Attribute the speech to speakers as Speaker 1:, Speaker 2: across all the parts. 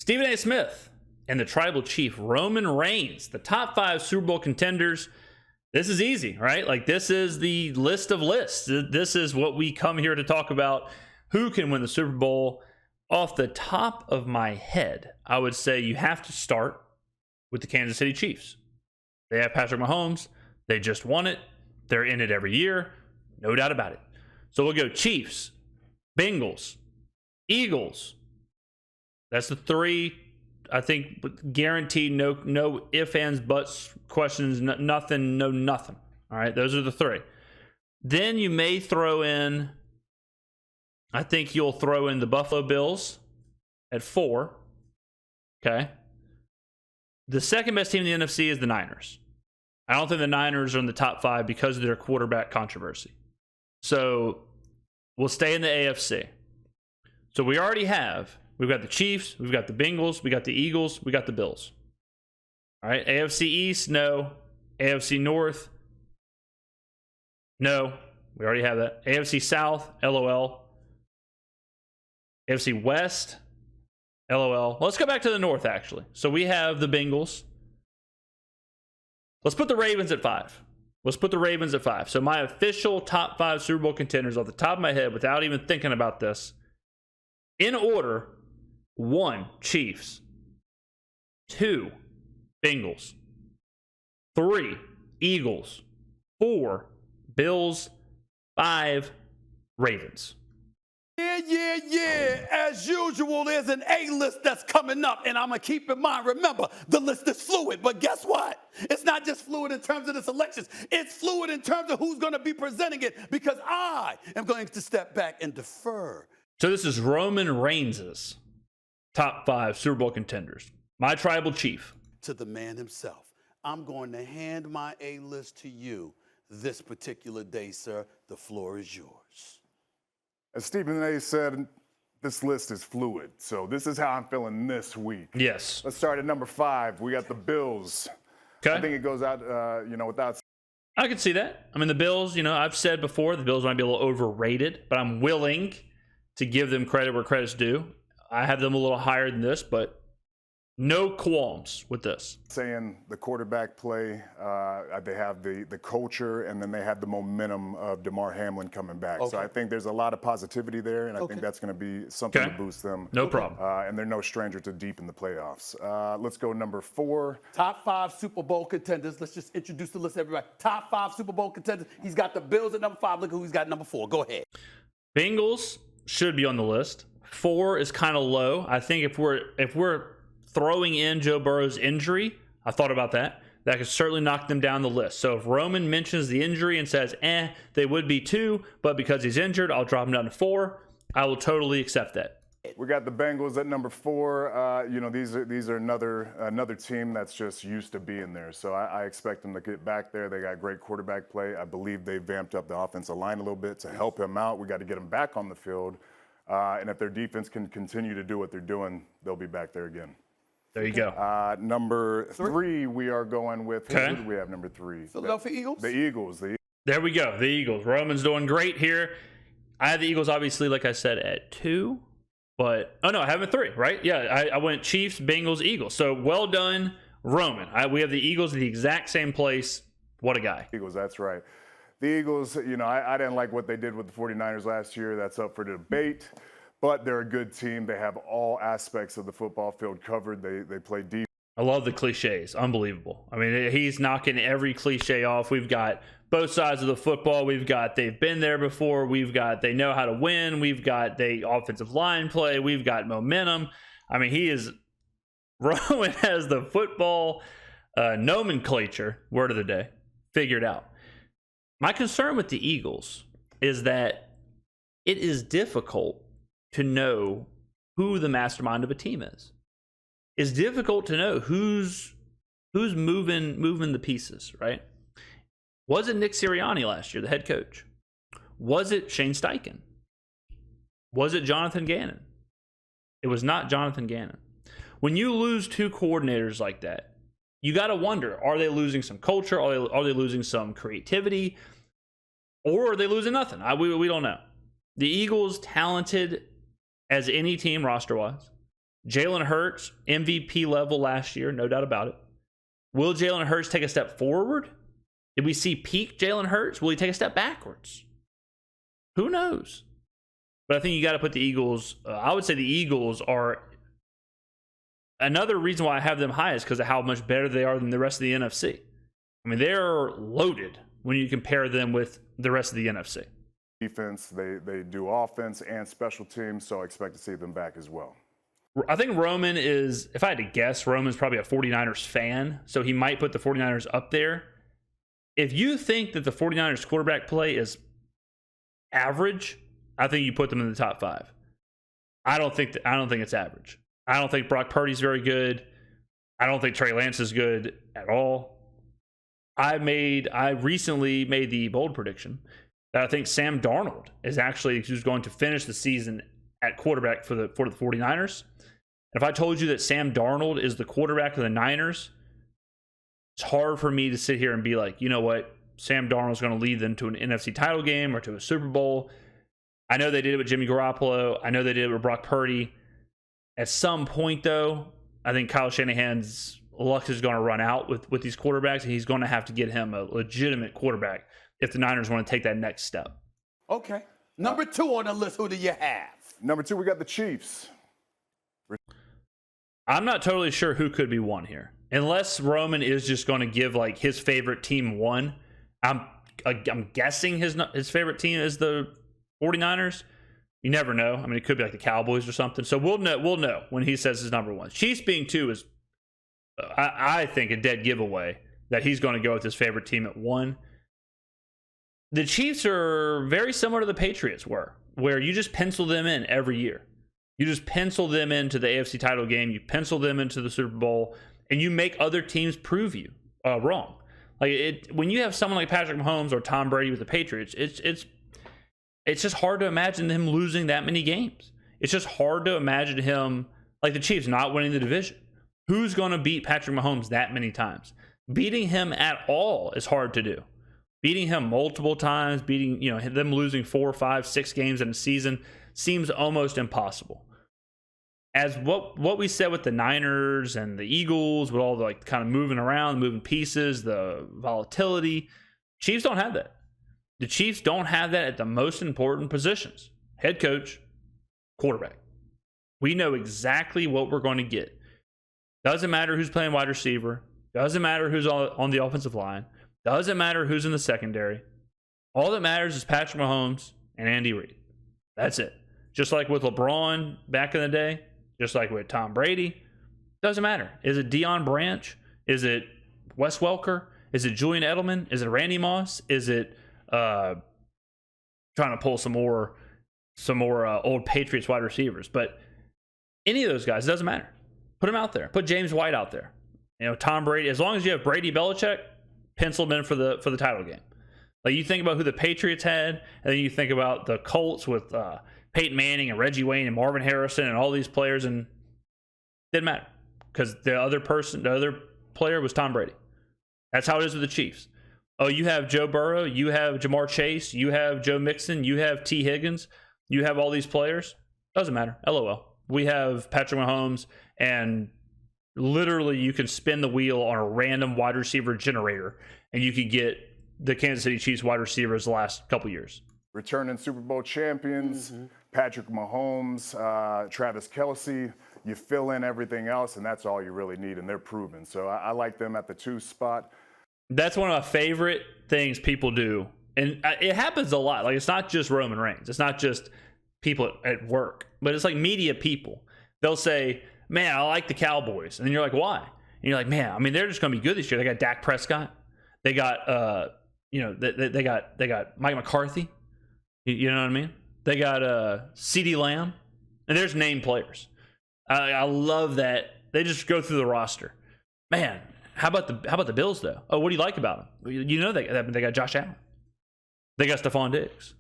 Speaker 1: Stephen A. Smith and the tribal chief Roman Reigns, the top 5 Super Bowl contenders. This is easy, right? Like, this is the list of lists. This is what we come here to talk about. Who can win the Super Bowl? Off the top of my head, I would say you have to start with the Kansas City Chiefs. They have Patrick Mahomes. They just won it. They're in it every year. No doubt about it. So we'll go Chiefs, Bengals, Eagles. That's the 3, I think, guaranteed. No ifs, ands, buts, questions, nothing, no nothing. All right, those are the 3. Then you may throw in, I think you'll throw in the Buffalo Bills at 4. Okay. The second best team in the NFC is the Niners. I don't think the Niners are in the top 5 because of their quarterback controversy. So we'll stay in the AFC. So we've got the Chiefs, we've got the Bengals, we got the Eagles, we got the Bills. All right, AFC East, no. AFC North, no. We already have that. AFC South, LOL. AFC West, LOL. Let's go back to the North, actually. So we have the Bengals. Let's put the Ravens at 5. So my official top 5 Super Bowl contenders off the top of my head, without even thinking about this, in order: 1, Chiefs. 2, Bengals. 3, Eagles. 4, Bills. 5, Ravens.
Speaker 2: Yeah. As usual, there's an A-list that's coming up, and I'm going to keep in mind, remember, the list is fluid, but guess what? It's not just fluid in terms of the selections. It's fluid in terms of who's going to be presenting it, because I am going to step back and defer.
Speaker 1: So this is Roman Reigns' top 5 Super Bowl contenders. My tribal chief.
Speaker 2: To the man himself, I'm going to hand my A-list to you this particular day, sir. The floor is yours.
Speaker 3: As Stephen A. said, this list is fluid. So this is how I'm feeling this week.
Speaker 1: Yes.
Speaker 3: Let's start at number 5. We got the Bills.
Speaker 1: Okay.
Speaker 3: I think it goes out, without.
Speaker 1: I can see that. I mean, the Bills, I've said before, the Bills might be a little overrated, but I'm willing to give them credit where credit's due. I have them a little higher than this, but no qualms with this.
Speaker 3: Saying the quarterback play, they have the culture, and then they have the momentum of DeMar Hamlin coming back.
Speaker 2: Okay.
Speaker 3: So I think there's a lot of positivity there, and I think that's going to be something to boost them.
Speaker 1: No problem.
Speaker 3: And they're no stranger to deep in the playoffs. Let's go number 4.
Speaker 2: Top 5 Super Bowl contenders. Let's just introduce the list, everybody. Top 5 Super Bowl contenders. He's got the Bills at number 5. Look who he's got at number 4. Go ahead.
Speaker 1: Bengals should be on the list. 4 is kind of low. I think if we're throwing in Joe Burrow's injury, I thought about that. That could certainly knock them down the list. So if Roman mentions the injury and says, they would be 2, but because he's injured, I'll drop him down to 4. I will totally accept that.
Speaker 3: We got the Bengals at number 4. These are another team that's just used to being there. So I expect them to get back there. They got great quarterback play. I believe they vamped up the offensive line a little bit to help him out. We got to get him back on the field. And if their defense can continue to do what they're doing, they'll be back there again.
Speaker 1: There you go.
Speaker 3: Number 3, we are going with.
Speaker 1: Okay.
Speaker 3: Who do we have number 3?
Speaker 2: Philadelphia Eagles?
Speaker 3: The Eagles.
Speaker 1: There we go. The Eagles. Roman's doing great here. I had the Eagles, obviously, like I said, at 2. But, I have it 3, right? Yeah, I went Chiefs, Bengals, Eagles. So, well done, Roman. We have the Eagles at the exact same place. What a guy.
Speaker 3: Eagles, that's right. The Eagles, I didn't like what they did with the 49ers last year. That's up for debate. But they're a good team. They have all aspects of the football field covered. They play deep.
Speaker 1: I love the cliches. Unbelievable. I mean, he's knocking every cliche off. We've got both sides of the football. We've got they've been there before. We've got they know how to win. We've got the offensive line play. We've got momentum. I mean, Roman has the football nomenclature, word of the day, figured out. My concern with the Eagles is that it is difficult to know who the mastermind of a team is. It's difficult to know who's moving the pieces, right? Was it Nick Sirianni last year, the head coach? Was it Shane Steichen? Was it Jonathan Gannon? It was not Jonathan Gannon. When you lose 2 coordinators like that, you got to wonder, are they losing some culture? Are they losing some creativity? Or are they losing nothing? We don't know. The Eagles, talented as any team roster-wise. Jalen Hurts, MVP level last year, no doubt about it. Will Jalen Hurts take a step forward? Did we see peak Jalen Hurts? Will he take a step backwards? Who knows? But I think you got to put the Eagles. I would say the Eagles are another reason why I have them high is because of how much better they are than the rest of the NFC. I mean, they're loaded when you compare them with the rest of the NFC.
Speaker 3: Defense, they do offense and special teams, so I expect to see them back as well.
Speaker 1: I think Roman is, if I had to guess, Roman's probably a 49ers fan, so he might put the 49ers up there. If you think that the 49ers quarterback play is average, I think you put them in the top 5. I don't think it's average. I don't think Brock Purdy's very good. I don't think Trey Lance is good at all. I recently made the bold prediction that I think Sam Darnold is actually who's going to finish the season at quarterback for the 49ers. And if I told you that Sam Darnold is the quarterback of the Niners, it's hard for me to sit here and be like, you know what, Sam Darnold's going to lead them to an NFC title game or to a Super Bowl. I know they did it with Jimmy Garoppolo. I know they did it with Brock Purdy. At some point, though, I think Kyle Shanahan's luck is going to run out with these quarterbacks, and he's going to have to get him a legitimate quarterback if the Niners want to take that next step.
Speaker 2: Okay. Number 2 on the list, who do you have?
Speaker 3: Number 2, we got the Chiefs.
Speaker 1: I'm not totally sure who could be 1 here. Unless Roman is just going to give like his favorite team 1. I'm guessing his favorite team is the 49ers. You never know. I mean, it could be like the Cowboys or something. So we'll know when he says his number 1. Chiefs being 2 is, I think, a dead giveaway that he's going to go with his favorite team at 1. The Chiefs are very similar to the Patriots were, where you just pencil them in every year. You just pencil them into the AFC title game. You pencil them into the Super Bowl, and you make other teams prove you wrong. Like when you have someone like Patrick Mahomes or Tom Brady with the Patriots, it's just hard to imagine him losing that many games. It's just hard to imagine him, like the Chiefs, not winning the division. Who's going to beat Patrick Mahomes that many times? Beating him at all is hard to do. Beating him multiple times, them losing 4, 5, 6 games in a season seems almost impossible. As what we said with the Niners and the Eagles, with all the like kind of moving around, moving pieces, the volatility, Chiefs don't have that. The Chiefs don't have that at the most important positions. Head coach, quarterback. We know exactly what we're going to get. Doesn't matter who's playing wide receiver. Doesn't matter who's on the offensive line. Doesn't matter who's in the secondary. All that matters is Patrick Mahomes and Andy Reid. That's it. Just like with LeBron back in the day, just like with Tom Brady, doesn't matter. Is it Deion Branch? Is it Wes Welker? Is it Julian Edelman? Is it Randy Moss? Is it trying to pull some more old Patriots wide receivers? But any of those guys, it doesn't matter. Put them out there. Put James White out there. Tom Brady. As long as you have Brady, Belichick, pencil them in for the title game. Like you think about who the Patriots had, and then you think about the Colts with Peyton Manning and Reggie Wayne and Marvin Harrison and all these players, and it didn't matter because the other player was Tom Brady. That's how it is with the Chiefs. Oh, you have Joe Burrow, you have Jamar Chase, you have Joe Mixon, you have T. Higgins, you have all these players. Doesn't matter. LOL. We have Patrick Mahomes, and literally you can spin the wheel on a random wide receiver generator, and you could get the Kansas City Chiefs wide receivers the last couple years.
Speaker 3: Returning Super Bowl champions, Patrick Mahomes, Travis Kelce. You fill in everything else, and that's all you really need, and they're proven. So I like them at the 2 spot.
Speaker 1: That's one of my favorite things people do. And it happens a lot. Like, it's not just Roman Reigns. It's not just people at work. But it's like media people. They'll say, man, I like the Cowboys. And then you're like, why? And you're like, man, I mean, they're just going to be good this year. They got Dak Prescott. They got, they got Mike McCarthy. You know what I mean? They got CeeDee Lamb. And there's named players. I love that. They just go through the roster. Man, how about the Bills, though? Oh, what do you like about them? You know they got Josh Allen. They got Stephon Diggs.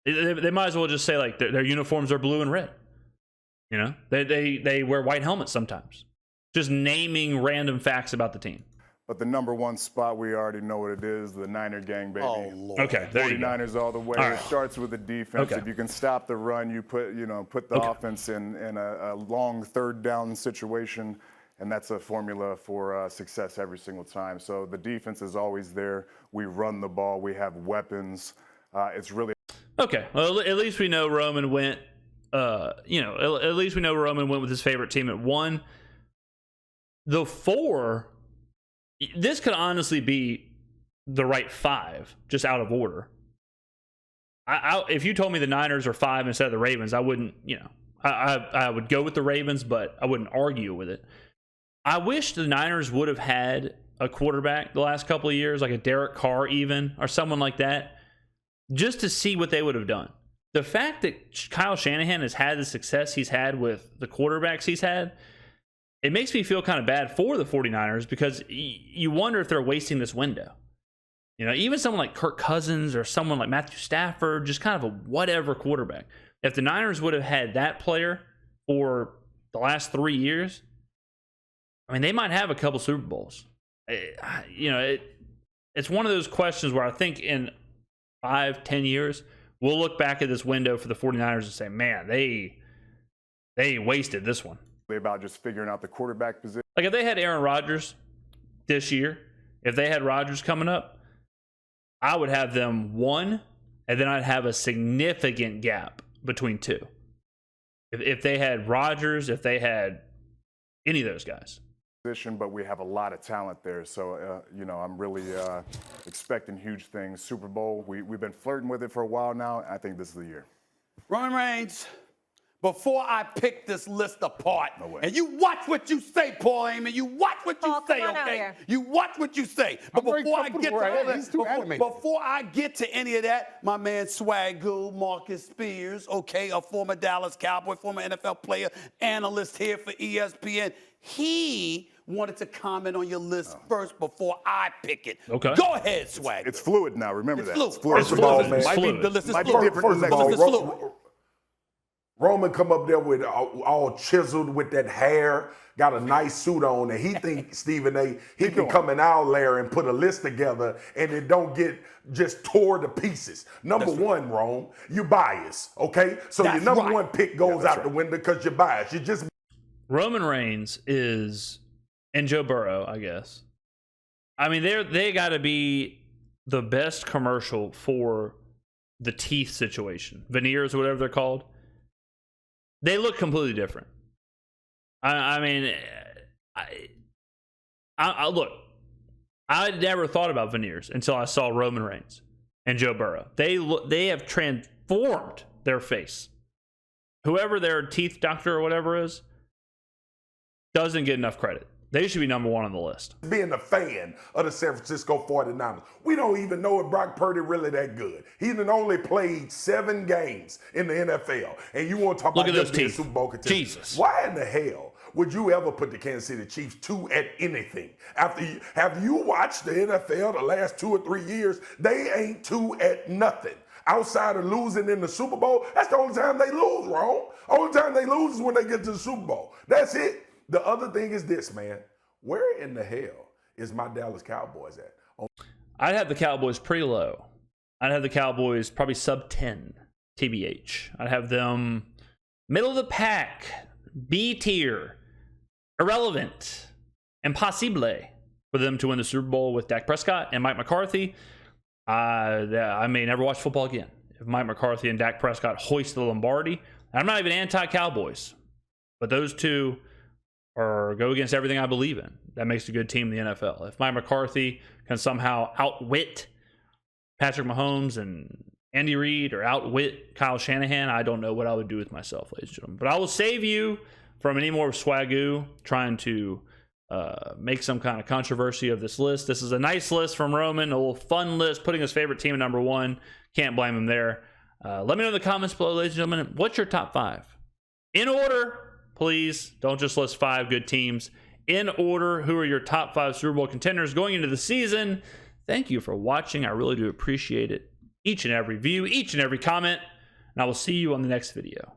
Speaker 1: They might as well just say, like, their uniforms are blue and red. You know? They wear white helmets sometimes. Just naming random facts about the team.
Speaker 3: But the number one spot, we already know what it is, the Niner gang, baby.
Speaker 2: Oh, Lord.
Speaker 1: Okay, there you go.
Speaker 3: 49ers all the way.
Speaker 1: All right.
Speaker 3: It starts with the defense.
Speaker 1: Okay.
Speaker 3: If you can stop the run, you put the offense in a long third down situation, and that's a formula for success every single time. So the defense is always there. We run the ball. We have weapons. It's really
Speaker 1: Okay. Well, at least we know Roman went. At least we know Roman went with his favorite team at 1. The 4. This could honestly be the right 5, just out of order. If you told me the Niners are 5 instead of the Ravens, I wouldn't. I would go with the Ravens, but I wouldn't argue with it. I wish the Niners would have had a quarterback the last couple of years, like a Derek Carr even, or someone like that, just to see what they would have done. The fact that Kyle Shanahan has had the success he's had with the quarterbacks he's had, it makes me feel kind of bad for the 49ers because you wonder if they're wasting this window. Even someone like Kirk Cousins or someone like Matthew Stafford, just kind of a whatever quarterback. If the Niners would have had that player for the last 3 years, they might have a couple Super Bowls. It's one of those questions where I think in 5-10 years, we'll look back at this window for the 49ers and say, man, they wasted this one.
Speaker 3: about just figuring out the quarterback position.
Speaker 1: Like if they had Aaron Rodgers this year, if they had Rodgers coming up, I would have them 1, and then I'd have a significant gap between 2. If they had Rodgers, if they had any of those guys.
Speaker 3: But we have a lot of talent there. So, I'm really expecting huge things. Super Bowl, we've been flirting with it for a while now. I think this is the year.
Speaker 2: Roman Reigns, before I pick this list apart,
Speaker 3: No way.
Speaker 2: and you watch what you say, Paul Heyman, you watch what you
Speaker 4: Paul,
Speaker 2: say,
Speaker 4: come on out
Speaker 2: okay?
Speaker 4: here.
Speaker 2: You watch what you say. But
Speaker 5: very
Speaker 2: before I get to
Speaker 5: comfortable where I am.
Speaker 2: all
Speaker 5: He's
Speaker 2: that,
Speaker 5: too animated.
Speaker 2: before I get to any of that, my man Swagoo, Marcus Spears, okay, a former Dallas Cowboy, former NFL player, analyst here for ESPN, he wanted to comment on your list first before I pick it.
Speaker 1: Okay.
Speaker 2: Go ahead, Swag.
Speaker 3: It's fluid now. Remember
Speaker 2: It's
Speaker 3: that.
Speaker 2: fluid.
Speaker 3: It's fluid.
Speaker 5: First of all, man,
Speaker 2: Might be,
Speaker 1: fluid.
Speaker 2: the list is
Speaker 3: Might be
Speaker 2: fluid.
Speaker 3: different
Speaker 5: First
Speaker 3: than
Speaker 5: of
Speaker 3: next
Speaker 2: The
Speaker 5: all,
Speaker 2: list is fluid.
Speaker 5: Roman come up there with all chiseled with that hair, got a nice suit on, and he think Stephen A. He can come in our lair and put a list together, and it don't get just tore to pieces. Number one, Rome, you biased, okay? So
Speaker 2: That's
Speaker 5: your number
Speaker 2: right.
Speaker 5: one pick goes out
Speaker 3: right.
Speaker 5: the window because you're biased. You just
Speaker 1: Roman Reigns and Joe Burrow, I guess. They got to be the best commercial for the teeth situation, veneers or whatever they're called. They look completely different. Look, I never thought about veneers until I saw Roman Reigns and Joe Burrow. They have transformed their face. Whoever their teeth doctor or whatever is doesn't get enough credit. They should be number 1 on the list.
Speaker 5: being a fan of the San Francisco 49ers. We don't even know if Brock Purdy really that good. He done only played 7 games in the NFL. And you want to talk
Speaker 1: Look
Speaker 5: about
Speaker 1: at those
Speaker 5: just being
Speaker 1: teeth.
Speaker 5: Super Bowl contender.
Speaker 1: Jesus.
Speaker 5: Why in the hell would you ever put the Kansas City Chiefs 2 at anything? Have you watched the NFL the last 2 or 3 years? They ain't 2 at nothing. Outside of losing in the Super Bowl, that's the only time they lose, wrong. Only time they lose is when they get to the Super Bowl. That's it. The other thing is this, man. Where in the hell is my Dallas Cowboys at?
Speaker 1: I'd have the Cowboys pretty low. I'd have the Cowboys probably sub 10, TBH. I'd have them middle of the pack, B tier, irrelevant, impossible for them to win the Super Bowl with Dak Prescott and Mike McCarthy. I may never watch football again if Mike McCarthy and Dak Prescott hoist the Lombardi. I'm not even anti-Cowboys, but those two go against everything I believe in. That makes a good team in the NFL. If Mike McCarthy can somehow outwit Patrick Mahomes and Andy Reid or outwit Kyle Shanahan, I don't know what I would do with myself, ladies and gentlemen. But I will save you from any more Swagoo trying to make some kind of controversy of this list. This is a nice list from Roman, a little fun list, putting his favorite team at number 1. Can't blame him there. Let me know in the comments below, ladies and gentlemen, what's your top 5? In order. Please don't just list 5 good teams. In order, who are your top 5 Super Bowl contenders going into the season? Thank you for watching. I really do appreciate it. Each and every view, each and every comment. And I will see you on the next video.